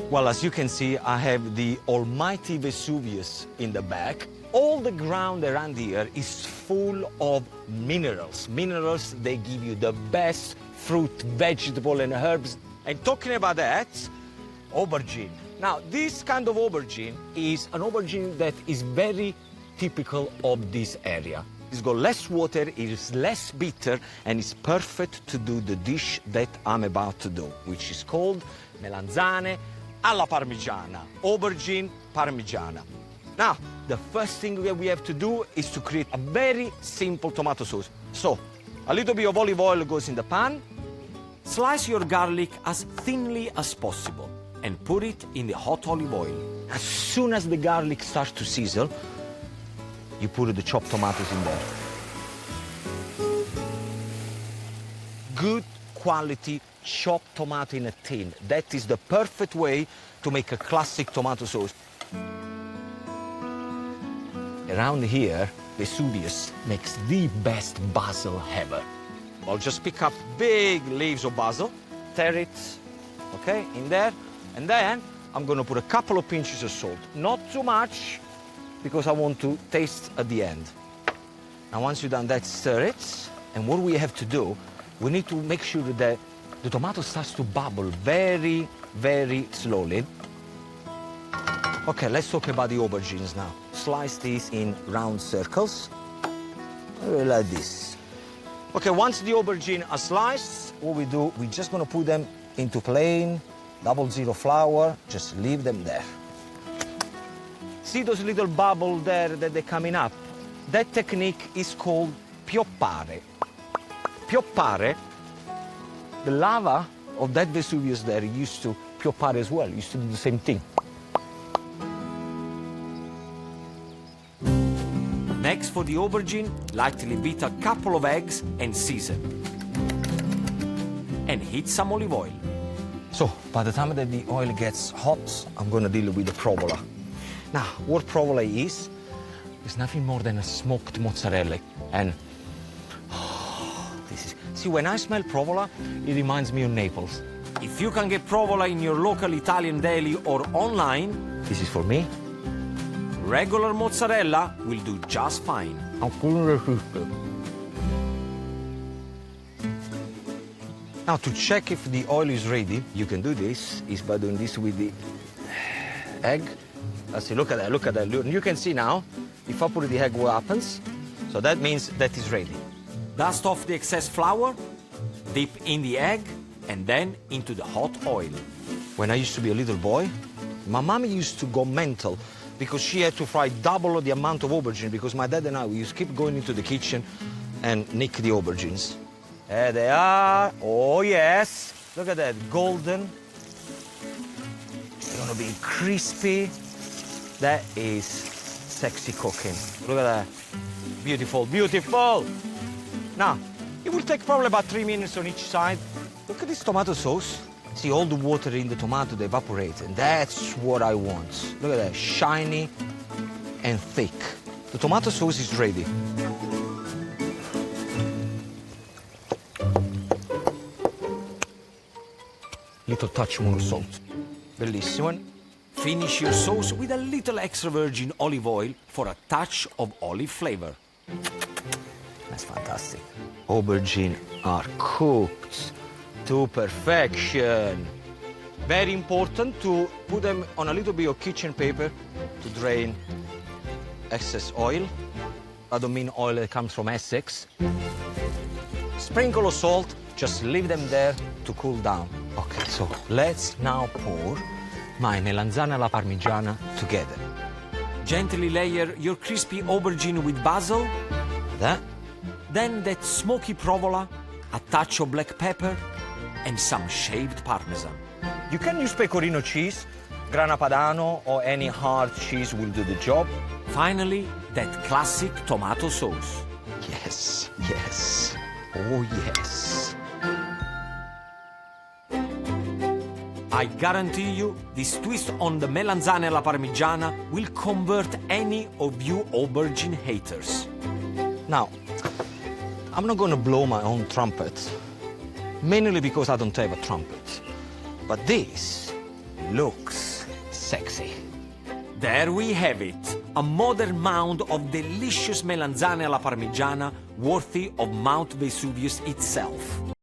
Well, as you can see, I have the almighty Vesuvius in the back. All the ground around here is full of minerals. Minerals, they give you the best fruit, vegetable, and herbs. And talking about that, aubergine. Now, this kind of aubergine is an aubergine that is very typical of this area. It's got less water, it is less bitter, and it's perfect to do the dish that I'm about to do, which is called melanzane alla parmigiana, aubergine parmigiana. Now, the first thing that we have to do is to create a very simple tomato sauce. So, a little bit of olive oil goes in the pan. Slice your garlic as thinly as possible and put it in the hot olive oil. As soon as the garlic starts to sizzle, you put the chopped tomatoes in there. Good quality chopped tomato in a tin. That is the perfect way to make a classic tomato sauce. Around here, Vesuvius makes the best basil ever. I'll just pick up big leaves of basil, tear it, okay, in there, and then I'm gonna put a couple of pinches of salt. Not too much, because I want to taste at the end. Now, once you've done that, stir it, and what we have to do, we need to make sure that the tomato starts to bubble very, very slowly. Okay, let's talk about the aubergines now. Slice these in round circles, like this. Okay, once the aubergine are sliced, what we do, we're just gonna put them into plain 00 flour, just leave them there. See those little bubbles there that they're coming up? That technique is called pioppare. Pioppare, the lava of that Vesuvius there used to pioppare as well, used to do the same thing. Next, for the aubergine, lightly beat a couple of eggs and season. And heat some olive oil. So, by the time that the oil gets hot, I'm gonna deal with the provola. Now, what provola is nothing more than a smoked mozzarella. And this is, see, when I smell provola, it reminds me of Naples. If you can get provola in your local Italian deli or online, this is for me. Regular mozzarella will do just fine. Now, to check if the oil is ready, you can do this, is by doing this with the egg. Let's see, look at that, look at that. You can see now, if I put the egg, what happens? So that means that is ready. Dust off the excess flour, dip in the egg, and then into the hot oil. When I used to be a little boy, my mom used to go mental because she had to fry double the amount of aubergine, because my dad and I, we used to keep going into the kitchen and nick the aubergines. There they are. Oh, yes. Look at that, golden. They're gonna be crispy. That is sexy cooking. Look at that. Beautiful, beautiful. Now, it will take probably about 3 minutes on each side. Look at this tomato sauce. See, all the water in the tomato, they evaporate, and that's what I want. Look at that, shiny and thick. The tomato sauce is ready. Little touch more salt. Bellissimo. Finish your sauce with a little extra virgin olive oil for a touch of olive flavor. That's fantastic. Aubergine are cooked to perfection. Very important to put them on a little bit of kitchen paper to drain excess oil. I don't mean oil that comes from Essex. Sprinkle of salt, just leave them there to cool down. Okay, so let's now pour my melanzane alla parmigiana together. Gently layer your crispy aubergine with basil. That. Then that smoky provola, a touch of black pepper, and some shaved parmesan. You can use pecorino cheese, grana padano, or any hard cheese will do the job. Finally, that classic tomato sauce. Yes, yes, oh yes. I guarantee you, this twist on the melanzane alla parmigiana will convert any of you aubergine haters. Now, I'm not gonna blow my own trumpet, mainly because I don't have a trumpet. But this looks sexy. There we have it, a modern mound of delicious melanzane alla parmigiana worthy of Mount Vesuvius itself.